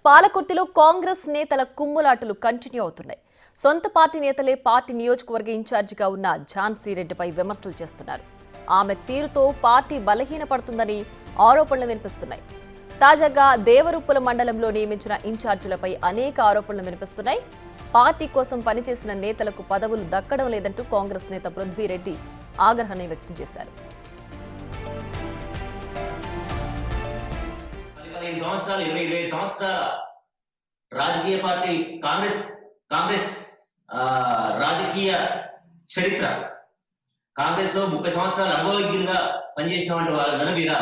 పాలకుర్తిలో కాంగ్రెస్ నేతల కుమ్ములాటలు కంటిన్యూ అవుతున్నాయి. సొంత పార్టీ నేతలే పార్టీ నియోజకవర్గ ఇన్ఛార్జిగా ఉన్న ఝాన్సీ రెడ్డిపై విమర్శలు చేస్తున్నారు. ఆమె తీరుతో పార్టీ బలహీనపడుతుందని ఆరోపణలు వినిపిస్తున్నాయి. తాజాగా దేవరుప్పుల మండలంలో నియమించిన ఇన్ఛార్జీలపై అనేక ఆరోపణలు వినిపిస్తున్నాయి. పార్టీ కోసం పనిచేసిన నేతలకు పదవులు దక్కడం లేదంటూ కాంగ్రెస్ నేత పృథ్వీరెడ్డి ఆగ్రహాన్ని వ్యక్తం చేశారు. 15 సంవత్సరాలు 25 సంవత్సరాల రాజకీయ పార్టీ కాంగ్రెస్ రాజకీయ చరిత్ర కాంగ్రెస్ లో 30 సంవత్సరాలు అనుభవజ్ఞులుగా పనిచేసినటువంటి వాళ్ళ మీద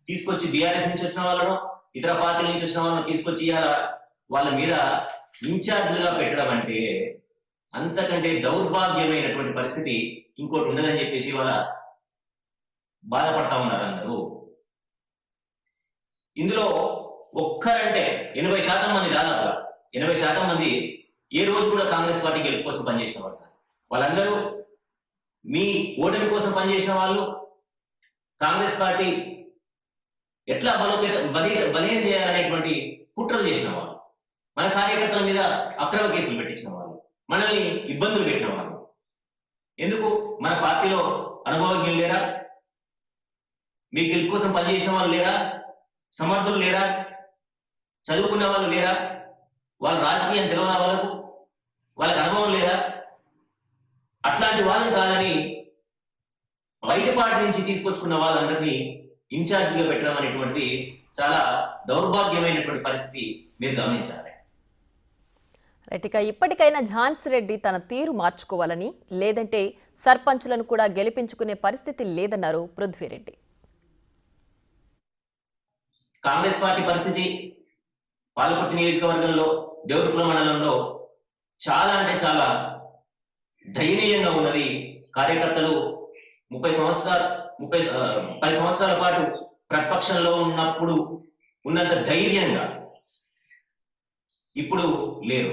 తీసుకొచ్చి బీఆర్ఎస్ నుంచి వచ్చిన వాళ్ళను ఇతర పార్టీల నుంచి వచ్చిన వాళ్ళను తీసుకొచ్చి వాళ్ళ మీద ఇన్ఛార్జ్లుగా పెట్టడం అంటే అంతకంటే దౌర్భాగ్యమైనటువంటి పరిస్థితి ఇంకోటి ఉండదని చెప్పేసి వాళ్ళ బాధపడతా ఉన్నారు అందరూ. ఇందులో ఒక్కరంటే 80% మంది, దాదాపుగా 80% మంది ఏ రోజు కూడా కాంగ్రెస్ పార్టీ గెలుపు కోసం పనిచేసిన వాళ్ళు. వాళ్ళందరూ మీ ఓటమి కోసం పనిచేసిన వాళ్ళు, కాంగ్రెస్ పార్టీ ఎట్లా బలీయం చేయాలనేటువంటి కుట్రలు చేసిన వాళ్ళు, మన కార్యకర్తల మీద అక్రమ కేసులు పెట్టించిన వాళ్ళు, మనల్ని ఇబ్బందులు పెట్టిన వాళ్ళు. ఎందుకు? మన పార్టీలో అనుభవజ్ఞులు లేరా? మీ గెలుపు కోసం పనిచేసిన వాళ్ళు లేరా? సమర్థులు లేరా? చదువుకున్న వాళ్ళు లేరా? వాళ్ళ రాజకీయం తెలియదా? వాళ్ళకి అనుభవం లేదా? అట్లాంటి వాళ్ళని కాదని బయట పార్టీ నుంచి తీసుకొచ్చుకున్న వాళ్ళందరినీ ఇన్ఛార్జిగా పెట్టడం అనేటువంటి చాలా దౌర్భాగ్యమైనటువంటి పరిస్థితి మీరు గమనించాలి. ఇక ఇప్పటికైనా ఝాన్సీ రెడ్డి తన తీరు మార్చుకోవాలని, లేదంటే సర్పంచులను కూడా గెలిపించుకునే పరిస్థితి లేదన్నారు పృథ్వీరెడ్డి. కాంగ్రెస్ పార్టీ పరిస్థితి పాలకుర్తి నియోజకవర్గంలో దేవరుప్పుల మండలంలో చాలా అంటే చాలా దయనీయంగా ఉన్నది. కార్యకర్తలు 10 సంవత్సరాల పాటు ప్రతిపక్షంలో ఉన్నప్పుడు ఉన్నంత ధైర్యంగా ఇప్పుడు లేరు.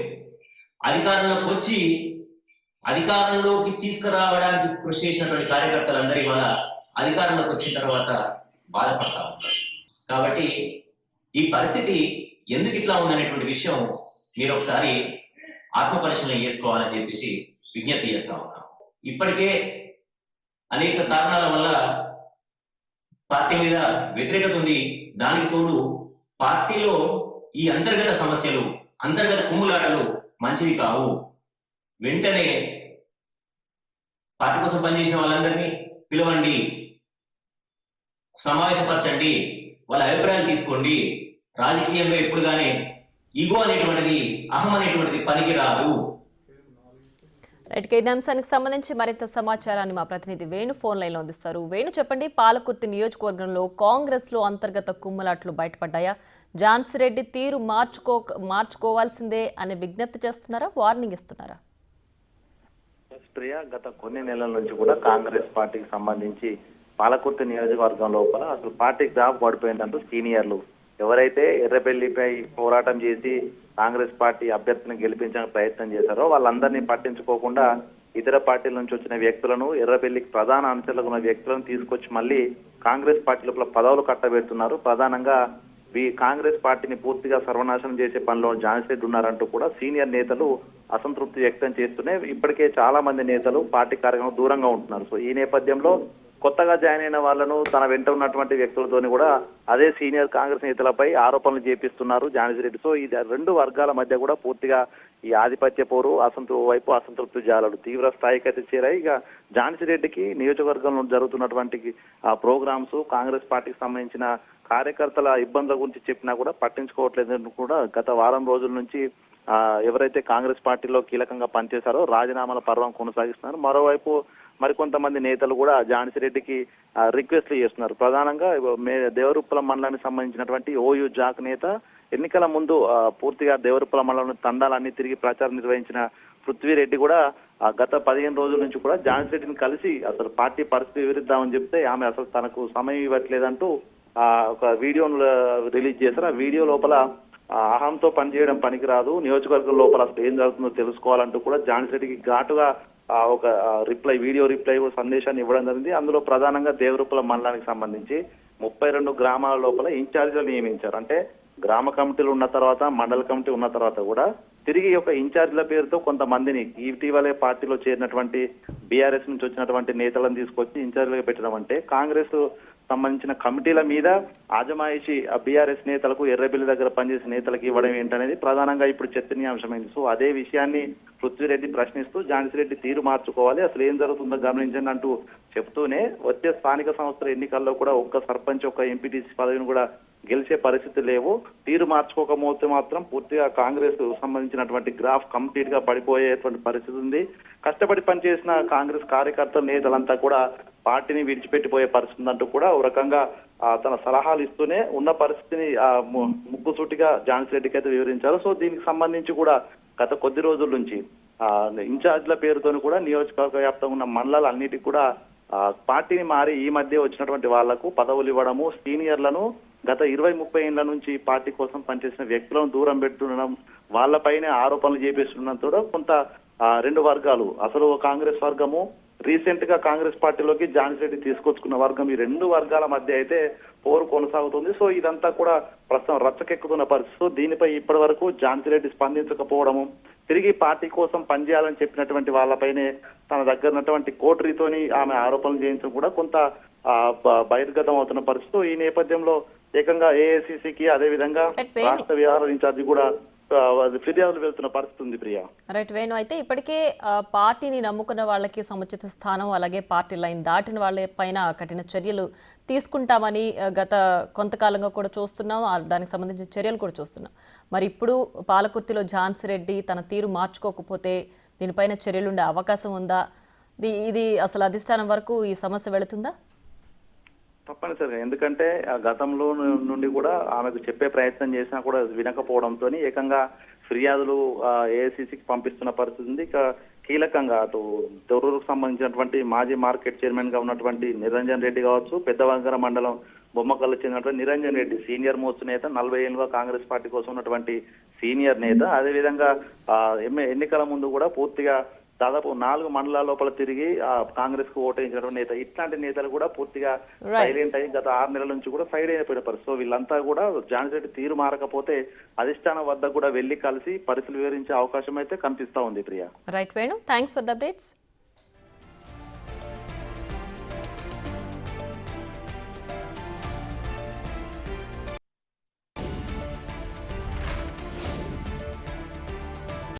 అధికారంలోకి తీసుకురావడానికి కృషి చేసినటువంటి కార్యకర్తలందరి వల్ల అధికారంలోకి వచ్చిన తర్వాత బాధపడతా ఉంటారు. కాబట్టి ఈ పరిస్థితి ఎందుకు ఇట్లా ఉందనేటువంటి విషయం మీరు ఒకసారి ఆత్మపరిశీలన చేసుకోవాలని చెప్పేసి విజ్ఞప్తి చేస్తా ఉన్నాం. ఇప్పటికే అనేక కారణాల వల్ల పార్టీ మీద వ్యతిరేకత ఉంది. దానికి తోడు పార్టీలో ఈ అంతర్గత సమస్యలు, అంతర్గత కుమ్ములాటలు మంచివి కావు. వెంటనే పార్టీ కోసం పనిచేసిన వాళ్ళందరినీ పిలవండి, సమావేశపరచండి, వాళ్ళ అభిప్రాయాలు తీసుకోండి. రాజకీయంలో ఎప్పుడుగానే ఈగో అనేటువంటిది, అహం అనేటువంటిది పనికి రాదు. ఇదే అంశానికి సంబంధించి మరింత సమాచారాన్ని మా ప్రతినిధి వేణు ఫోన్ లైన్ లో అందిస్తారు. వేణు, చెప్పండి, పాలకుర్తి నియోజకవర్గంలో కాంగ్రెస్ లో అంతర్గత కుమ్ములాట్లు బయటపడ్డాయా? ఝాన్సీ రెడ్డి తీరు మార్చుకోవాల్సిందే అని విజ్ఞప్తి చేస్తున్నారా, వార్నింగ్ ఇస్తున్నారా? ప్రియా, గత కొన్ని నెలల నుంచి కూడా కాంగ్రెస్ పార్టీకి సంబంధించి పాలకుర్తి నియోజకవర్గం లోపల అసలు పార్టీకి దాపు పడిపోయిందంటూ సీనియర్లు ఎవరైతే ఎర్రబెల్లిపై పోరాటం చేసి కాంగ్రెస్ పార్టీ అభ్యర్థిని గెలిపించడానికి ప్రయత్నం చేశారో వాళ్ళందరినీ పట్టించుకోకుండా ఇతర పార్టీల నుంచి వచ్చిన వ్యక్తులను, ఎర్రబెల్లికి ప్రధాన అంశాలకు ఉన్న వ్యక్తులను తీసుకొచ్చి మళ్ళీ కాంగ్రెస్ పార్టీ లోపల పదవులు కట్టబెడుతున్నారు. ప్రధానంగా కాంగ్రెస్ పార్టీని పూర్తిగా సర్వనాశనం చేసే పనిలో ఝాన్సీ రెడ్డి ఉన్నారంటూ కూడా సీనియర్ నేతలు అసంతృప్తి వ్యక్తం చేస్తూనే ఇప్పటికే చాలా మంది నేతలు పార్టీ కార్యక్రమం దూరంగా ఉంటున్నారు. సో ఈ నేపథ్యంలో కొత్తగా జాయిన్ అయిన వాళ్ళను తన వెంట ఉన్నటువంటి వ్యక్తులతోని కూడా అదే సీనియర్ కాంగ్రెస్ నేతలపై ఆరోపణలు చేపిస్తున్నారు ఝాన్సీ రెడ్డి. సో ఈ రెండు వర్గాల మధ్య కూడా పూర్తిగా ఈ ఆధిపత్య పోరు, వైపు అసంతృప్తి జాలలు తీవ్ర స్థాయికి అయితే చేరాయి. ఇక ఝాన్సీ రెడ్డికి నియోజకవర్గంలో జరుగుతున్నటువంటి ప్రోగ్రామ్స్, కాంగ్రెస్ పార్టీకి సంబంధించిన కార్యకర్తల ఇబ్బందుల గురించి చెప్పినా కూడా పట్టించుకోవట్లేదని కూడా గత వారం రోజుల నుంచి ఎవరైతే కాంగ్రెస్ పార్టీలో కీలకంగా పనిచేశారో రాజీనామాల పర్వం కొనసాగిస్తున్నారు. మరోవైపు మరికొంతమంది నేతలు కూడా ఝాన్సీ రెడ్డికి రిక్వెస్ట్లు చేస్తున్నారు. ప్రధానంగా దేవరుప్పుల మండలానికి సంబంధించినటువంటి ఓయూ జాక్ నేత ఎన్నికల ముందు పూర్తిగా దేవరుప్పుల మండలం తండాలన్నీ తిరిగి ప్రచారం నిర్వహించిన పృథ్వీరెడ్డి కూడా గత 15 రోజుల నుంచి కూడా ఝాన్సీ రెడ్డిని కలిసి అసలు పార్టీ పరిస్థితి వివరిద్దామని చెప్తే ఆమె అసలు తనకు సమయం ఇవ్వట్లేదంటూ ఒక వీడియోను రిలీజ్ చేశారు. ఆ వీడియో లోపల అహంతో పనిచేయడం పనికిరాదు, నియోజకవర్గం లోపల అసలు ఏం జరుగుతుందో తెలుసుకోవాలంటూ కూడా ఝాన్సీ రెడ్డికి ఘాటుగా ఒక వీడియో రిప్లై సందేశాన్ని ఇవ్వడం జరిగింది. అందులో ప్రధానంగా దేవరుప్పుల మండలానికి సంబంధించి 32 గ్రామాల లోపల ఇన్ఛార్జీలు నియమించారు. అంటే గ్రామ కమిటీలు ఉన్న తర్వాత మండల కమిటీ ఉన్న తర్వాత కూడా తిరిగి ఒక ఇన్ఛార్జ్ల పేరుతో కొంతమందిని ఇటీవలే పార్టీలో చేరినటువంటి బీఆర్ఎస్ నుంచి వచ్చినటువంటి నేతలను తీసుకొచ్చి ఇన్ఛార్జ్లుగా పెట్టడం అంటే కాంగ్రెస్ సంబంధించిన కమిటీల మీద ఆజమాయిషి ఆ బీఆర్ఎస్ నేతలకు ఎర్రబెల్లి దగ్గర పనిచేసే నేతలకు ఇవ్వడం ఏంటనేది ప్రధానంగా ఇప్పుడు చర్చనీయాంశమైంది. సో అదే విషయాన్ని పృథ్వీరెడ్డి ప్రశ్నిస్తూ ఝాన్సీ తీరు మార్చుకోవాలి, అసలు ఏం జరుగుతుందో గమనించండి అంటూ చెప్తూనే వచ్చే స్థానిక సంస్థల ఎన్నికల్లో కూడా ఒక్క సర్పంచ్ ఒక్క ఎంపీటీసీ పదవిని కూడా గెలిచే పరిస్థితి లేవు, తీరు మార్చుకోకపోతే మాత్రం పూర్తిగా కాంగ్రెస్ సంబంధించినటువంటి గ్రాఫ్ కంప్లీట్ గా పడిపోయేటువంటి పరిస్థితి ఉంది. కష్టపడి పనిచేసిన కాంగ్రెస్ కార్యకర్తల నేతలంతా కూడా పార్టీని విడిచిపెట్టిపోయే పరిస్థితి అంటూ కూడా ఒక రకంగా తన సలహాలు ఇస్తూనే ఉన్న పరిస్థితిని ముక్కుసూటిగా ఝాన్సీ రెడ్డికి అయితే వివరించారు. సో దీనికి సంబంధించి కూడా గత కొద్ది రోజుల నుంచి ఇన్ఛార్జ్ల పేరుతోని కూడా నియోజకవర్గ వ్యాప్తంగా ఉన్న మండలాలన్నిటికీ కూడా పార్టీని మారి ఈ మధ్య వచ్చినటువంటి వాళ్లకు పదవులు ఇవ్వడము, సీనియర్లను గత 20-30 ఏళ్ల నుంచి పార్టీ కోసం పనిచేసిన వ్యక్తులను దూరం పెడుతుండడం, వాళ్ళపైనే ఆరోపణలు చేపిస్తుండడం కూడా కొంత రెండు వర్గాలు, అసలు కాంగ్రెస్ వర్గము రీసెంట్ గా కాంగ్రెస్ పార్టీలోకి ఝాన్సీ రెడ్డి తీసుకొచ్చుకున్న వర్గం, ఈ రెండు వర్గాల మధ్య అయితే పోరు కొనసాగుతుంది. సో ఇదంతా కూడా ప్రస్తుతం రచ్చకెక్కుతున్న పరిస్థితి. దీనిపై ఇప్పటి వరకు ఝాన్సీ రెడ్డి స్పందించకపోవడము, తిరిగి పార్టీ కోసం పనిచేయాలని చెప్పినటువంటి వాళ్ళపైనే తన దగ్గర ఉన్నటువంటి కోటరీతోని ఆమె ఆరోపణలు చేయించడం కూడా కొంత బహిర్గతం అవుతున్న పరిస్థితి. ఈ నేపథ్యంలో ఏకంగా ఏఐసిసికి అదేవిధంగా రాష్ట్ర వ్యవహారాల ఇన్ఛార్జి కూడా ఫిర్యాదులు వెళ్తున్న పరిస్థితి ఉంది. ప్రియా, రైట్ వేణు, అయితే ఇప్పటికే పార్టీని నమ్ముకున్న వాళ్ళకి సముచిత స్థానం, అలాగే పార్టీ లైన్ దాటిన వాళ్ళ పైన కఠిన చర్యలు తీసుకుంటామని గత కొంతకాలంగా కూడా చూస్తున్నాం, దానికి సంబంధించిన చర్యలు కూడా చూస్తున్నాం. మరి ఇప్పుడు పాలకుర్తిలో ఝాన్సీ రెడ్డి తన తీరు మార్చుకోకపోతే దీనిపైన చర్యలు ఉండే అవకాశం ఉందా? ఇది అసలు అధిష్టానం వరకు ఈ సమస్య వెళుతుందా? తప్పనిసరిగా, ఎందుకంటే గతంలో నుండి కూడా ఆమెకు చెప్పే ప్రయత్నం చేసినా కూడా వినకపోవడంతో ఏకంగా ఫిర్యాదులు ఏఐసిసికి పంపిస్తున్న పరిస్థితి ఉంది. ఇక కీలకంగా అటు దొరూరుకు సంబంధించినటువంటి మాజీ మార్కెట్ చైర్మన్ గా ఉన్నటువంటి నిరంజన్ రెడ్డి కావచ్చు, పెద్దవంకర మండలం బొమ్మకల్లు చెందినటువంటి నిరంజన్ రెడ్డి సీనియర్ మోస్ట్ నేత, 40 ఏళ్ళుగా కాంగ్రెస్ పార్టీ కోసం ఉన్నటువంటి సీనియర్ నేత. అదేవిధంగా ఎన్నికల ముందు కూడా పూర్తిగా దాదాపు 4 మండలాల లోపల తిరిగి కాంగ్రెస్ కు ఓటేయించినటువంటి నేత. ఇట్లాంటి నేతలు కూడా పూర్తిగా సైలెంట్ అయ్యి గత 6 నెలల నుంచి కూడా సైడ్ అయిపోయిన పరిస్థితి. సో వీళ్ళంతా కూడా ఝాన్సీ రెడ్డి తీరు మారకపోతే అధిష్టానం వద్ద కూడా వెళ్లి కలిసి పరిస్థితులు వివరించే అవకాశం అయితే కనిపిస్తా ఉంది. Priya, right Venu, thanks for the updates.